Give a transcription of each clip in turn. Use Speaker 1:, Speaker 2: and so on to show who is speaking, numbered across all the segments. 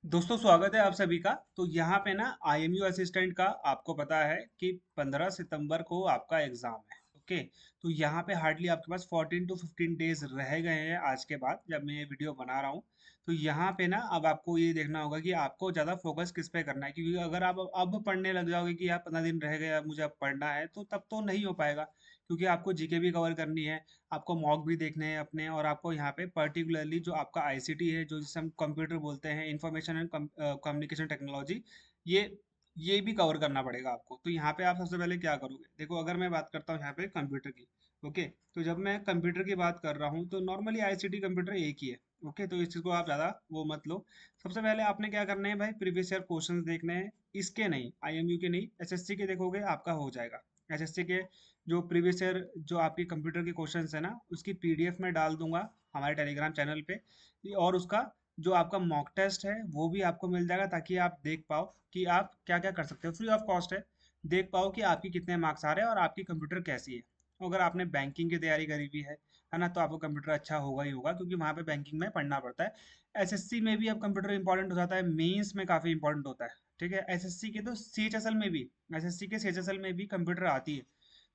Speaker 1: दोस्तों स्वागत है आप सभी का। तो यहाँ पे ना आईएमयू असिस्टेंट का आपको पता है कि 15 सितंबर को आपका एग्जाम है। ओके। तो यहाँ पे हार्डली आपके पास 14 टू 15 डेज रह गए हैं आज के बाद जब मैं ये वीडियो बना रहा हूँ। तो यहाँ पे ना अब आपको ये देखना होगा कि आपको ज़्यादा फोकस किस पे करना है, क्योंकि अगर आप अब पढ़ने लग जाओगे कि यार 15 दिन रह गए अब मुझे अब पढ़ना है, तो तब तो नहीं हो पाएगा, क्योंकि आपको जीके भी कवर करनी है, आपको मॉक भी देखने हैं अपने, और आपको यहाँ पे पर्टिकुलरली जो आपका आईसीटी है, जो जिसे हम कंप्यूटर बोलते हैं, इंफॉर्मेशन एंड कम्युनिकेशन टेक्नोलॉजी, ये ये भी कवर करना पड़ेगा आपको। तो यहाँ पे आप सबसे पहले क्या करोगे, देखो अगर मैं बात करता हूँ यहाँ पे कंप्यूटर की। ओके। तो जब मैं कंप्यूटर की बात कर रहा हूँ तो नॉर्मली आईसीटी कंप्यूटर एक ही है। ओके। तो इस चीज़ को आप ज़्यादा वो मत लो। सबसे पहले आपने क्या करना है भाई, प्रीवियस ईयर क्वेश्चंस देखने हैं। इसके नहीं, आईएमयू के नहीं, एसएससी के देखोगे आपका हो जाएगा। एसएससी के जो प्रीवियस ईयर जो आपकी कंप्यूटर के क्वेश्चंस है ना, उसकी पीडीएफ में डाल दूंगा हमारे टेलीग्राम चैनल पे। और उसका जो आपका मॉक टेस्ट है वो भी आपको मिल जाएगा, ताकि आप देख पाओ कि आप क्या क्या कर सकते हो। फ्री ऑफ कॉस्ट है। देख पाओ कि आपकी कितने मार्क्स आ रहे हैं और आपकी कंप्यूटर कैसी है। अगर आपने बैंकिंग की तैयारी करी हुई है ना, तो आपको कंप्यूटर अच्छा होगा ही होगा, क्योंकि वहाँ पे बैंकिंग में पढ़ना पड़ता है। एसएससी में भी अब कंप्यूटर इंपॉर्टेंट हो जाता है, मेंस में काफ़ी इंपॉर्टेंट होता है। ठीक है। एसएससी के तो सीएचएसएल में भी, एसएससी के सीएचएसएल में भी कंप्यूटर आती है।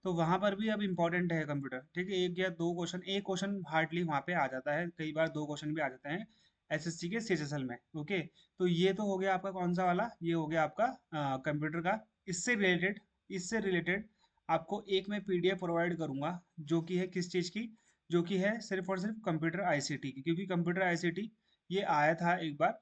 Speaker 1: तो वहां पर भी अब इम्पोर्टेंट है कंप्यूटर। ठीक है। एक या दो क्वेश्चन, एक क्वेश्चन हार्डली वहां पे आ जाता है, कई बार दो क्वेश्चन भी आ जाते हैं एसएससी के सीएचएसएल में। ओके। तो ये तो हो गया आपका कौन सा वाला, ये हो गया आपका कंप्यूटर का। इससे रिलेटेड आपको एक मैं पीडीएफ प्रोवाइड करूंगा, जो कि है किस चीज़ की, जो कि है सिर्फ और सिर्फ कंप्यूटर आईसीटी की, क्योंकि कंप्यूटर आईसीटी ये आया था एक बार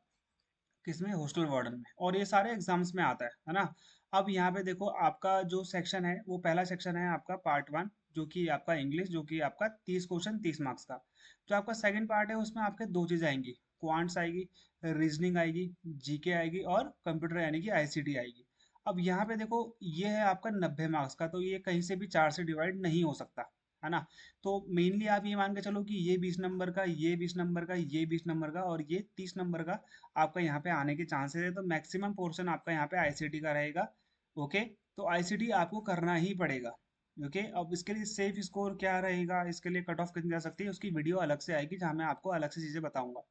Speaker 1: किसमें, हॉस्टल वार्डन में, और ये सारे एग्जाम्स में आता है ना। अब यहाँ पे देखो आपका जो सेक्शन है, वो पहला सेक्शन है आपका पार्ट वन, जो कि आपका इंग्लिश, जो कि आपका 30 क्वेश्चन 30 मार्क्स का। जो आपका सेकंड पार्ट है उसमें आपके दो चीज़ें आएंगी, क्वांट्स आएगी, रीजनिंग आएगी, जीके आएगी, और कंप्यूटर यानी कि आईसीटी आएगी। अब यहाँ पे देखो ये है आपका 90 मार्क्स का, तो ये कहीं से भी चार से डिवाइड नहीं हो सकता, है ना। तो मेनली आप ये मान के चलो कि ये 20 नंबर का, ये 20 नंबर का, ये 20 नंबर का, और ये 30 नंबर का आपका यहाँ पे आने के चांसेस है। तो मैक्सिमम पोर्शन आपका यहाँ पे आईसीटी का रहेगा। ओके। तो आईसीटी आपको करना ही पड़ेगा। ओके। अब इसके लिए सेफ स्कोर क्या रहेगा, इसके लिए कट ऑफ कितनी जा सकती है, उसकी वीडियो अलग से आएगी जहाँ मैं आपको अलग से चीज़ें बताऊंगा।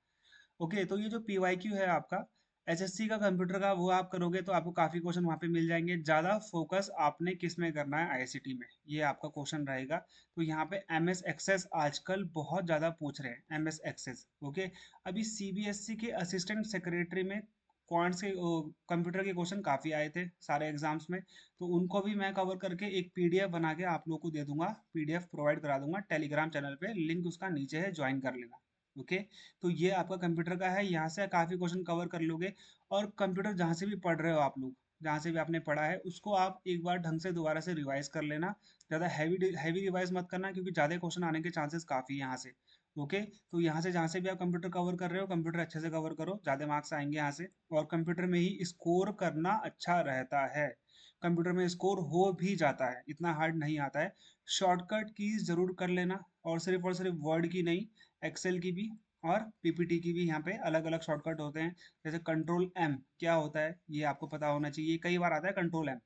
Speaker 1: ओके। तो ये जो पीवाईक्यू है आपका एसएससी का कंप्यूटर का, वो आप करोगे तो आपको काफ़ी क्वेश्चन वहाँ पे मिल जाएंगे। ज़्यादा फोकस आपने किस में करना है, आईसीटी में, ये आपका क्वेश्चन रहेगा। तो यहाँ पे एमएस एक्सेस आजकल बहुत ज़्यादा पूछ रहे हैं, एमएस एक्सेस। ओके। अभी सीबीएसई के असिस्टेंट सेक्रेटरी में क्वांट्स के कंप्यूटर के क्वेश्चन काफ़ी आए थे सारे एग्जाम्स में। तो उनको भी मैं कवर करके एक पीडीएफ बना के आप लोगों को दे दूंगा, पीडीएफ प्रोवाइड करा दूंगा टेलीग्राम चैनल पे, लिंक उसका नीचे है, ज्वाइन कर लेना। ओके। तो ये आपका कंप्यूटर का है, यहाँ से काफ़ी क्वेश्चन कवर कर लोगे। और कंप्यूटर जहाँ से भी पढ़ रहे हो आप लोग, जहाँ से भी आपने पढ़ा है उसको आप एक बार ढंग से दोबारा से रिवाइज कर लेना। ज़्यादा हैवी हैवी रिवाइज मत करना, क्योंकि ज़्यादा क्वेश्चन आने के चांसेस काफ़ी है यहाँ से। ओके। तो यहाँ से जहाँ से भी आप कंप्यूटर कवर कर रहे हो, कंप्यूटर अच्छे से कवर करो, ज़्यादा मार्क्स आएंगे यहाँ से। और कंप्यूटर में ही स्कोर करना अच्छा रहता है। कंप्यूटर में स्कोर हो भी जाता है, इतना हार्ड नहीं आता है। शॉर्टकट कीज जरूर कर लेना, और सिर्फ वर्ड की नहीं, एक्सेल की भी और पीपीटी की भी यहाँ पे अलग अलग शॉर्टकट होते हैं। जैसे कंट्रोल एम क्या होता है ये आपको पता होना चाहिए, कई बार आता है control M.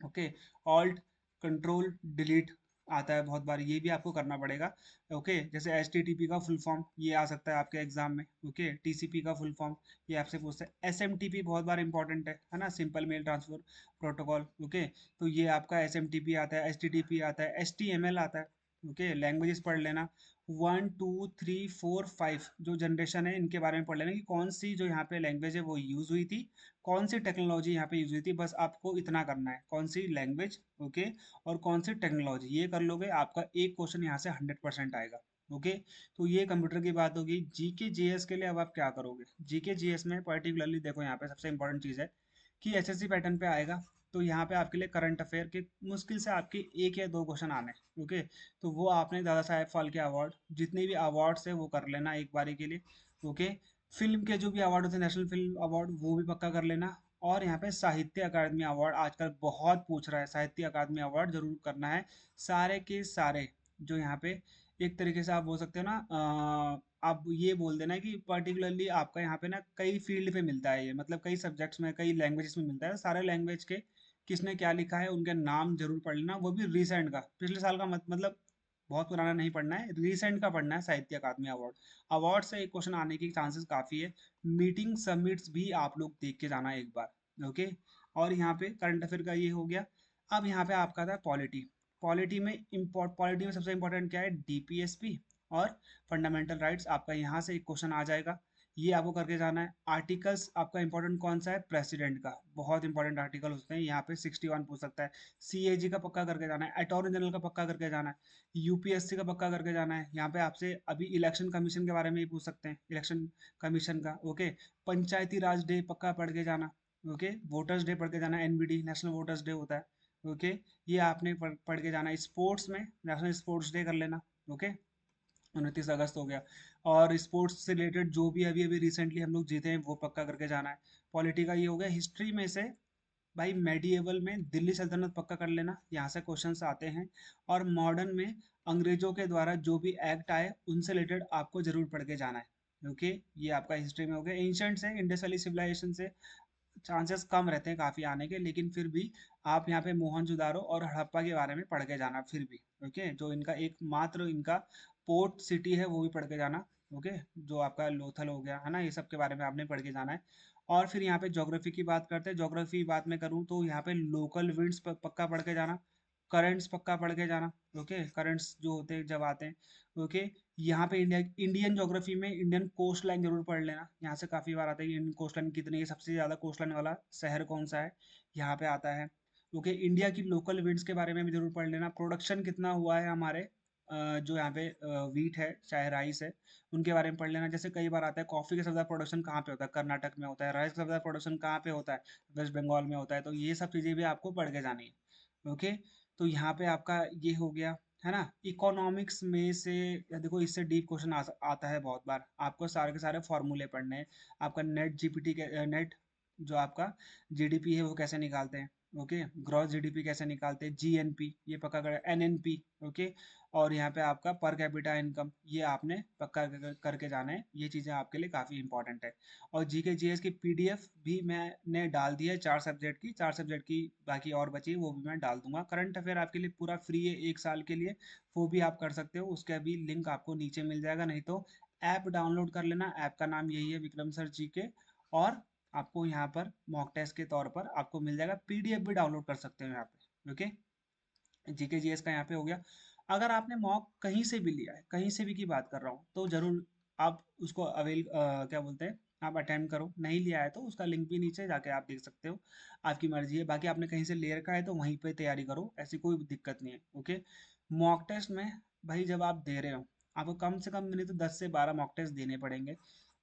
Speaker 1: Okay. Alt control delete आता है बहुत बार, ये भी आपको करना पड़ेगा। ओके। जैसे एच टी टी पी का फुल फॉर्म ये आ सकता है आपके एग्जाम में। ओके। टीसीपी का फुल फॉर्म ये आपसे पूछता है। एस एम टी पी बहुत बार इंपॉर्टेंट है ना, simple mail transfer protocol. Okay. तो ये आपका एस एम टी पी आता है, एच टी टी पी आता है, एच टी एम एल आता है। ओके। लैंग्वेजेस पढ़ लेना, 1 2 3 4 5 जो जनरेशन है इनके बारे में पढ़ लेना, कि कौन सी जो यहाँ पे लैंग्वेज है वो यूज हुई थी, कौन सी टेक्नोलॉजी यहाँ पे यूज हुई थी, बस आपको इतना करना है, कौन सी लैंग्वेज। ओके। और कौन सी टेक्नोलॉजी, ये कर लोगे आपका एक क्वेश्चन यहाँ से 100% आएगा। ओके। तो ये कंप्यूटर की बात होगी। जीके जीएस के लिए अब आप क्या करोगे, जीके जीएस में पर्टिकुलरली देखो यहाँ पे सबसे इंपॉर्टेंट चीज़ है कि एसएससी पैटर्न पे आएगा। तो यहाँ पे आपके लिए करंट अफेयर के मुश्किल से आपके एक या दो क्वेश्चन आने। ओके। तो वो आपने दादा साहेब फाल्के अवार्ड, जितने भी अवार्ड्स है वो कर लेना एक बारी के लिए। ओके। फिल्म के जो भी अवार्ड होते हैं, नेशनल फिल्म अवार्ड, वो भी पक्का कर लेना। और यहाँ पे साहित्य अकादमी अवार्ड आजकल बहुत पूछ रहा है, साहित्य अकादमी अवार्ड जरूर करना है। सारे के सारे जो यहाँ पे एक तरीके से आप बोल सकते हो ना, आप ये बोल देना कि पर्टिकुलरली आपका यहाँ पे ना कई फील्ड पे मिलता है ये, मतलब कई सब्जेक्ट्स में, कई लैंग्वेजेस में मिलता है। सारे लैंग्वेज के किसने क्या लिखा है उनके नाम जरूर पढ़ लेना, वो भी रिसेंट का, पिछले साल का मत, मतलब बहुत पुराना नहीं पढ़ना है, रिसेंट का पढ़ना है, साहित्य अकादमी अवार्ड। अवार्ड से एक क्वेश्चन आने की चांसेस काफी है। मीटिंग समिट्स भी आप लोग देख के जाना एक बार, ओके। और यहाँ पे करंट अफेयर का ये हो गया। अब यहाँ पे आपका था पॉलिटी। पॉलिटी में सबसे इंपॉर्टेंट क्या है, डीपीएसपी और फंडामेंटल राइट्स। आपका यहाँ से एक क्वेश्चन आ जाएगा, ये आपको करके जाना है। आर्टिकल्स आपका इंपॉर्टेंट कौन सा है, प्रेसिडेंट का, बहुत इंपॉर्टेंट आर्टिकल होते हैं यहाँ पे, 61 पूछ सकता है। सीएजी का पक्का करके जाना है, अटॉर्नी जनरल का पक्का करके जाना है, यूपीएससी का पक्का करके जाना है। यहाँ पे आपसे अभी इलेक्शन कमीशन के बारे में ही पूछ सकते हैं, इलेक्शन कमीशन का, ओके। पंचायती राज डे पक्का पढ़ के जाना, ओके। वोटर्स डे पढ़ के जाना, एनबीडी, नेशनल वोटर्स डे होता है, ओके। ये आपने पढ़ के जाना है। स्पोर्ट्स में नेशनल स्पोर्ट्स डे कर लेना, ओके। 29 अगस्त हो गया। और स्पोर्ट्स से रिलेटेड जो भी अभी अभी रिसेंटली हम लोग जीते हैं वो पक्का करके जाना है। पॉलिटी का ये हो गया। हिस्ट्री में से भाई मेडिएवल में दिल्ली सल्तनत पक्का कर लेना, यहाँ से क्वेश्चंस आते हैं। और मॉडर्न में अंग्रेजों के द्वारा जो भी एक्ट आए उनसे रिलेटेड आपको जरूर पढ़ के जाना है, ओके। ये आपका हिस्ट्री में हो गया। एंशंट से, इंडस वैली सिविलाइजेशन से चांसेस कम रहते हैं काफी आने के, लेकिन फिर भी आप यहाँ पे मोहनजोदारो और हड़प्पा के बारे में पढ़ के जाना फिर भी, ओके। जो इनका एकमात्र इनका पोर्ट सिटी है वो भी पढ़ के जाना, ओके। जो आपका लोथल हो गया है ना, ये सब के बारे में आपने पढ़ के जाना है। और फिर यहाँ पे ज्योग्राफी की बात करते हैं। ज्योग्राफी बात में करूँ तो यहाँ पे लोकल विंड्स पक्का पढ़ के जाना, करंट्स पक्का पढ़ के जाना, ओके। करंट्स जो होते हैं जब आते हैं, ओके। यहाँ पे इंडियन ज्योग्राफी में इंडियन कोस्ट लाइन जरूर पढ़ लेना, यहाँ से काफी बार आता है कि इंडियन कोस्ट लाइन कितनी है, सबसे ज्यादा कोस्ट लाइन वाला शहर कौन सा है, यहाँ पे आता है, ओके। इंडिया की लोकल विंड्स के बारे में भी जरूर पढ़ लेना। प्रोडक्शन कितना हुआ है हमारे जो यहाँ पे वीट है चाहे राइस है, उनके बारे में पढ़ लेना। जैसे कई बार आता है कॉफी का सबसे ज्यादा प्रोडक्शन कहाँ पे होता है, कर्नाटक में होता है। राइस का सबसे ज्यादा प्रोडक्शन कहाँ पे होता है, वेस्ट बंगाल में होता है। तो ये सब चीजें भी आपको पढ़ के जानी है, ओके। तो यहाँ पे आपका ये हो गया, है ना। इकोनॉमिक्स में से देखो इससे डीप क्वेश्चन आता है बहुत बार, आपको सारे के सारे फॉर्मूले पढ़ने हैं। आपका नेट जीपीटी नेट जो आपका जीडीपी है वो कैसे निकालते हैं, ओके। ग्रॉस जीडीपी कैसे निकालते हैं, जीएनपी ये पक्का कर, एनएनपी, ओके। और यहाँ पे आपका पर कैपिटा इनकम ये आपने पक्का करके जाना है। ये चीज़ें आपके लिए काफ़ी इंपॉर्टेंट है। और जीके जीएस की पीडीएफ भी मैंने डाल दी है, 4 सब्जेक्ट की, 4 सब्जेक्ट की बाकी और बची है वो भी मैं डाल दूंगा। करंट अफेयर आपके लिए पूरा फ्री है 1 साल के लिए, वो भी आप कर सकते हो। उसका भी लिंक आपको नीचे मिल जाएगा, नहीं तो ऐप डाउनलोड कर लेना। ऐप का नाम यही है, विक्रम सर जी के। और आपको यहाँ पर मॉक टेस्ट के तौर पर आपको मिल जाएगा, पीडीएफ भी डाउनलोड कर सकते हो यहाँ पे, ओके। जीके जीएस का यहाँ पे हो गया। अगर आपने मॉक कहीं से भी लिया है, कहीं से भी की बात कर रहा हूँ, तो जरूर आप उसको क्या बोलते हैं, आप अटेम्प्ट करो। नहीं लिया है तो उसका लिंक भी नीचे जाके आप देख सकते हो, आपकी मर्जी है। बाकी आपने कहीं से ले रखा है तो वहीं पे तैयारी करो, ऐसी कोई दिक्कत नहीं है, ओके। मॉक टेस्ट में भाई जब आप दे रहे हो, आपको कम से कम नहीं तो 10 से 12 मॉक टेस्ट देने पड़ेंगे।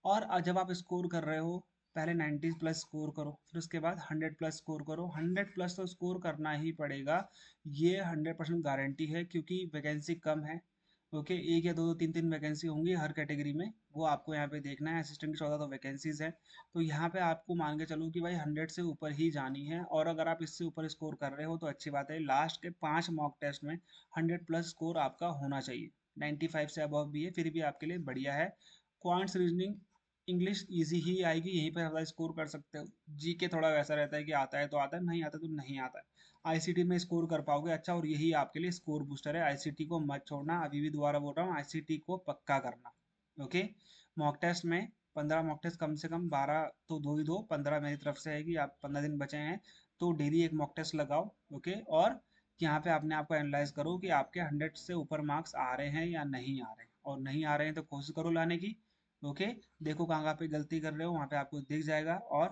Speaker 1: और जब आप स्कोर कर रहे हो, पहले 90 प्लस स्कोर करो, फिर उसके बाद 100 प्लस स्कोर करो। 100 प्लस तो स्कोर करना ही पड़ेगा, ये 100% गारंटी है, क्योंकि वैकेंसी कम है, ओके। एक या दो दो तीन तीन वैकेंसी होंगी हर कैटेगरी में, वो आपको यहाँ पे देखना है। असिस्टेंट की 14 तो वैकेंसीज है, तो यहाँ पे आपको मान के चलो कि भाई 100 से ऊपर ही जानी है। और अगर आप इससे ऊपर स्कोर कर रहे हो तो अच्छी बात है, लास्ट के 5 मॉक टेस्ट में 100 प्लस स्कोर आपका होना चाहिए। 95 से अबव भी है फिर भी आपके लिए बढ़िया है। क्वांट्स रीजनिंग इंग्लिश इजी ही आएगी, यहीं पर ज़्यादा स्कोर कर सकते हो। जीके थोड़ा वैसा रहता है कि आता है तो आता है, नहीं आता तो नहीं आता है। आईसीटी में स्कोर कर पाओगे अच्छा, और यही आपके लिए स्कोर बूस्टर है। आईसीटी को मत छोड़ना, अभी भी दोबारा बोल रहा हूँ, आईसीटी को पक्का करना, ओके। मॉक टेस्ट में 15 मॉक टेस्ट कम से कम, 12 तो दो ही दो, 15 मेरी तरफ से है कि आप 15 दिन बचे हैं तो डेली एक मॉक टेस्ट लगाओ, ओके। और यहाँ पे अपने आप को एनालाइज करो कि आपके 100 से ऊपर मार्क्स आ रहे हैं या नहीं आ रहे हैं, और नहीं आ रहे हैं तो कोशिश करो लाने की, ओके। देखो कहाँ कहाँ पे गलती कर रहे हो, वहाँ पे आपको दिख जाएगा। और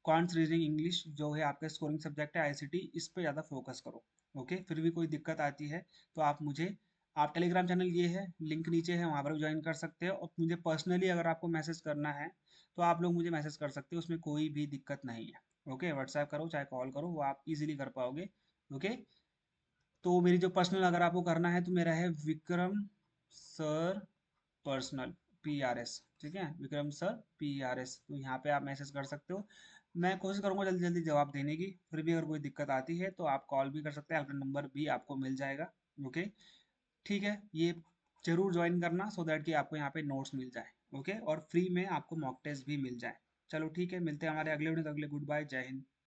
Speaker 1: क्वांट्स रीजनिंग इंग्लिश जो है आपका स्कोरिंग सब्जेक्ट है आईसीटी, इस पे ज़्यादा फोकस करो, ओके। फिर भी कोई दिक्कत आती है तो आप मुझे, आप टेलीग्राम चैनल ये है, लिंक नीचे है, वहाँ पर भी ज्वाइन कर सकते हो। और मुझे पर्सनली अगर आपको मैसेज करना है तो आप लोग मुझे मैसेज कर सकते हो, उसमें कोई भी दिक्कत नहीं है, ओके। व्हाट्सएप करो चाहे कॉल करो, वो आप इजीली कर पाओगे, ओके। तो मेरी जो पर्सनल अगर आपको करना है तो मेरा है विक्रम सर पर्सनल, PRS, ठीक है, विक्रम सर PRS। तो यहाँ पे आप मैसेज कर सकते हो, मैं कोशिश करूंगा जल्दी जल्दी जवाब देने की। फिर भी अगर कोई दिक्कत आती है तो आप कॉल भी कर सकते हैं, हेल्पलाइन नंबर भी आपको मिल जाएगा, ओके। ठीक है, ये जरूर ज्वाइन करना सो दैट कि आपको यहाँ पे नोट्स मिल जाए, ओके। और फ्री में आपको मॉक टेस्ट भी मिल जाए। चलो ठीक है, मिलते हैं हमारे अगले वीडियो, अगले गुड बाय, जय हिंद।